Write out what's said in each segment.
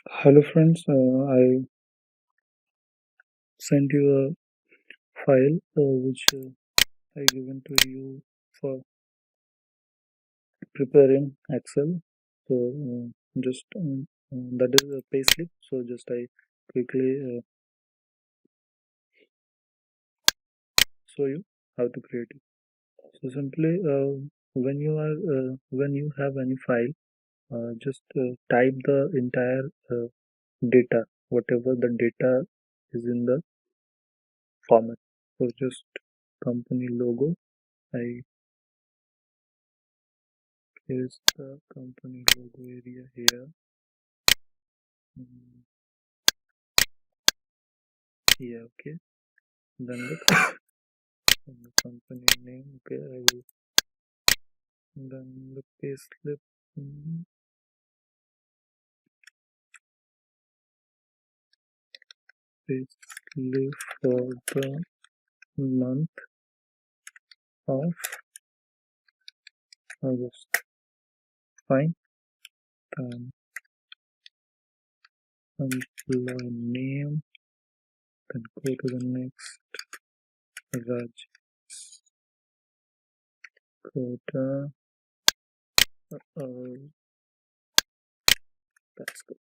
Hello friends, I sent you a file which I given to you for preparing Excel. So just that is a payslip. So just I quickly show you how to create it. So simply when you have any file, just type the entire data, whatever the data is in the format. So just company logo. I Here's the company logo area here. Mm, Yeah, okay. Then the company name. Okay, I will. Then the payslip. mm, Payslip for the month of August. Fine. Then employee name. Then go to the next. Raj Kota. Oh, that's good.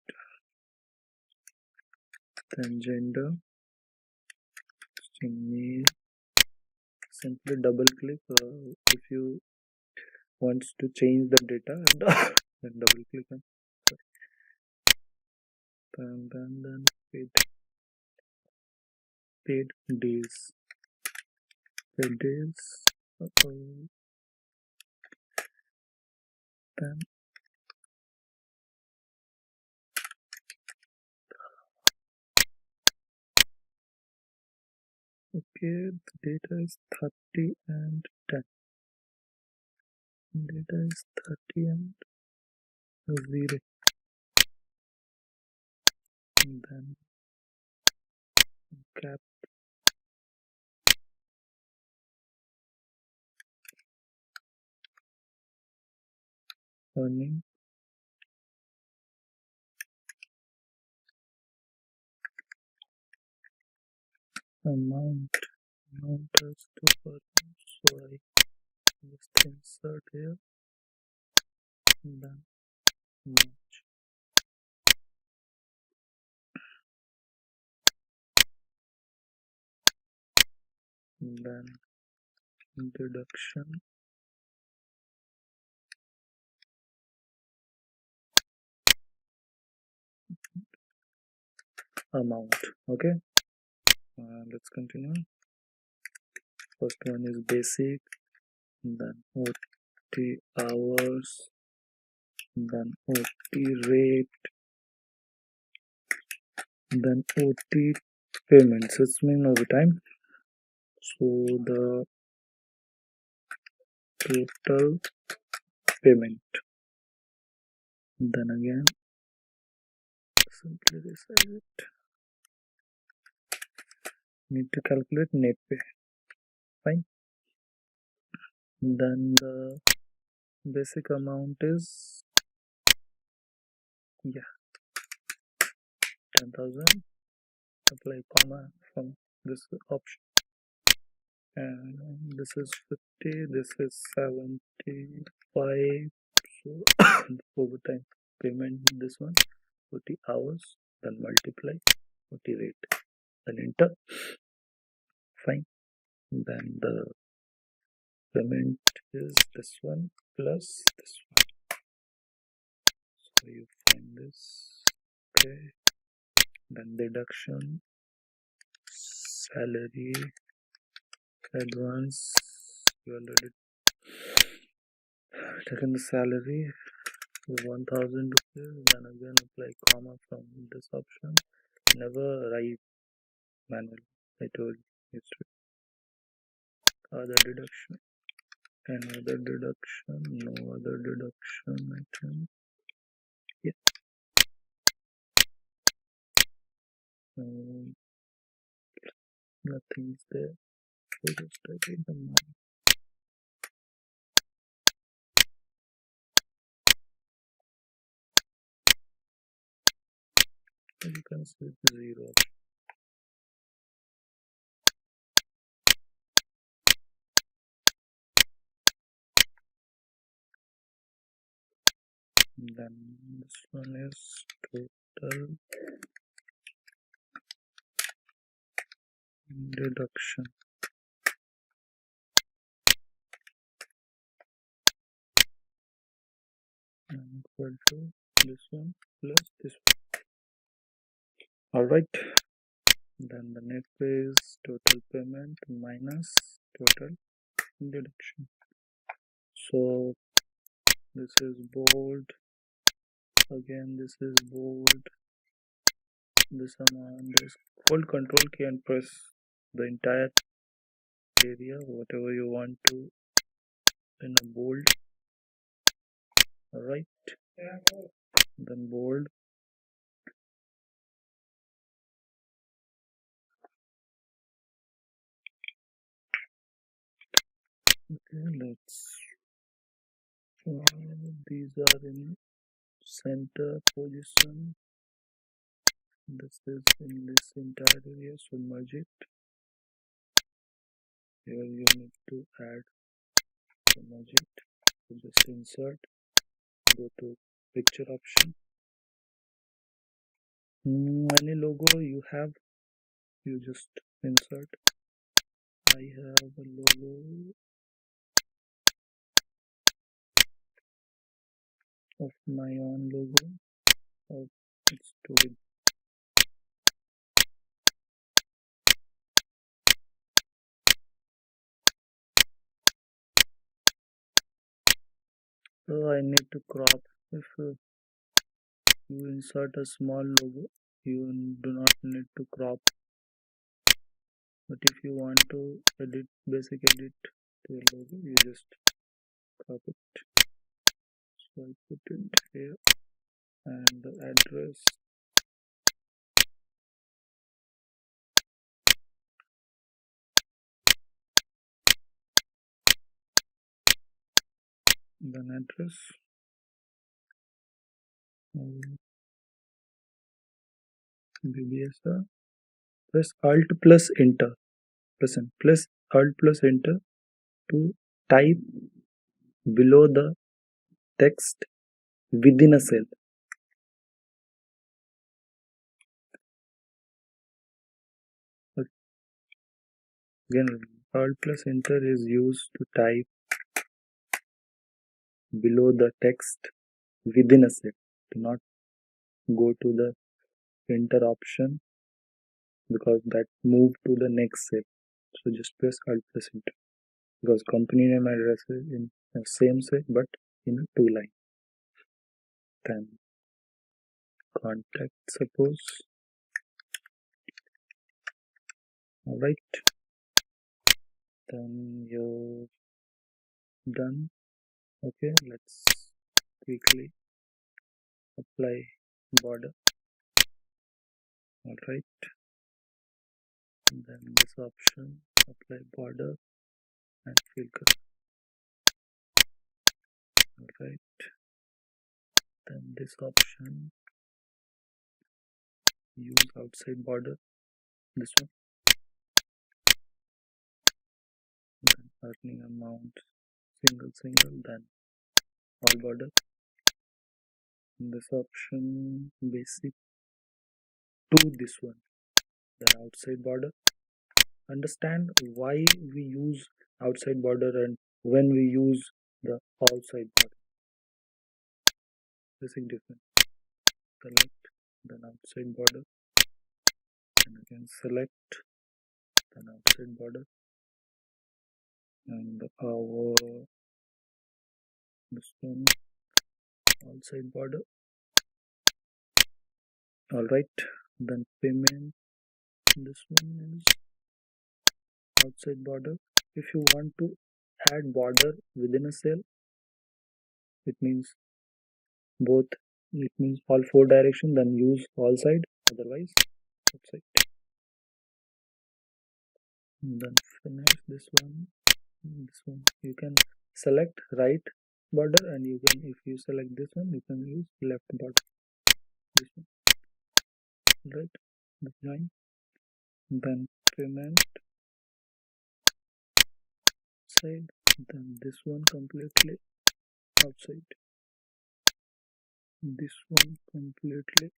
Then gender. Male. Simply double click if you wants to change the data and then double click on then paid days paid days uh, then okay, the data is 30 and 10. Data is 30 and 0, and then cap earning amount as to earn. So I just insert here and then March. And then deduction amount. Okay, let's continue. First one is basic, then OT hours, then OT rate, then OT payments. It's mean overtime. So the total payment. Then again, simply resize it. Need to calculate net pay. Fine. Then the basic amount is 10,000. Apply comma from this option. And this is 50. This is 75. So overtime payment, this one 40 hours, then multiply 40 rate, then enter. Fine. Then the payment is this one plus this one. So you find this. Okay. Then deduction, salary, advance. You already taken the salary 1,000 rupees. Then again apply comma from this option. Never write manual. I told you. Other deduction. Another deduction. No other deduction item. Yeah. Nothing's there. So just type in the month. You can say 0. Then this one is total deduction. And equal to this one plus this one. Alright. Then the next is total payment minus total deduction. So this is bold. Again, this is bold. This amount. This hold Control key and press the entire area, whatever you want to, in a bold. Alright. Then bold. Okay, let's. These are in center position. This is in this entire area, so merge it. Here you need to add the merge it. So just insert, go to picture option. Any logo you have, you just insert. I have a logo of my own logo. Oh, it's too big. So I need to crop. If you insert a small logo, you do not need to crop. But if you want to edit, basic edit to your logo, you just crop it. So I put it here, and the address. Then address. BBSR. Press Alt plus Enter. Press Alt plus Enter to type below the text within a cell. Again, Alt plus Enter is used to type below the text within a cell. Do not go to the Enter option because that move to the next cell. So just press Alt plus Enter because company name address is in the same cell but in a 2 line. Then contact suppose. Alright. Then you're done. Okay, let's quickly apply border. Alright. Then this option, apply border and fill color. Alright. Then this option, use outside border. This one. Then earning amount, single, then all border. This option, basic to this one, then outside border. Understand why we use outside border and when we use the outside border. Basic difference. Select, then outside border, and again select, then outside border, and our this one outside border. Alright, then payment, this one is outside border. If you want to add border within a cell, it means all 4 direction, then use all side, otherwise outside. Then finish this one. You can select right border, and you can, if you select this one, you can use left border. This one. right? Join. Then payment side, then this one completely outside, this one completely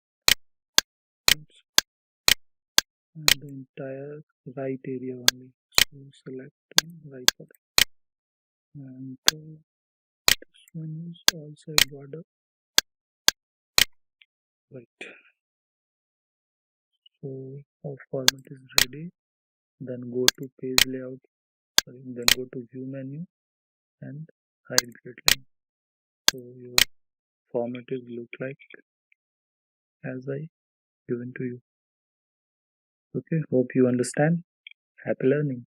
outside, and the entire right area only. So select right for that. And this one is all side border, right? So our format is ready. Then go to page layout, sorry, then go to view menu and hide grid line. So your format is look like as I given to you. Okay, hope you understand. Happy learning.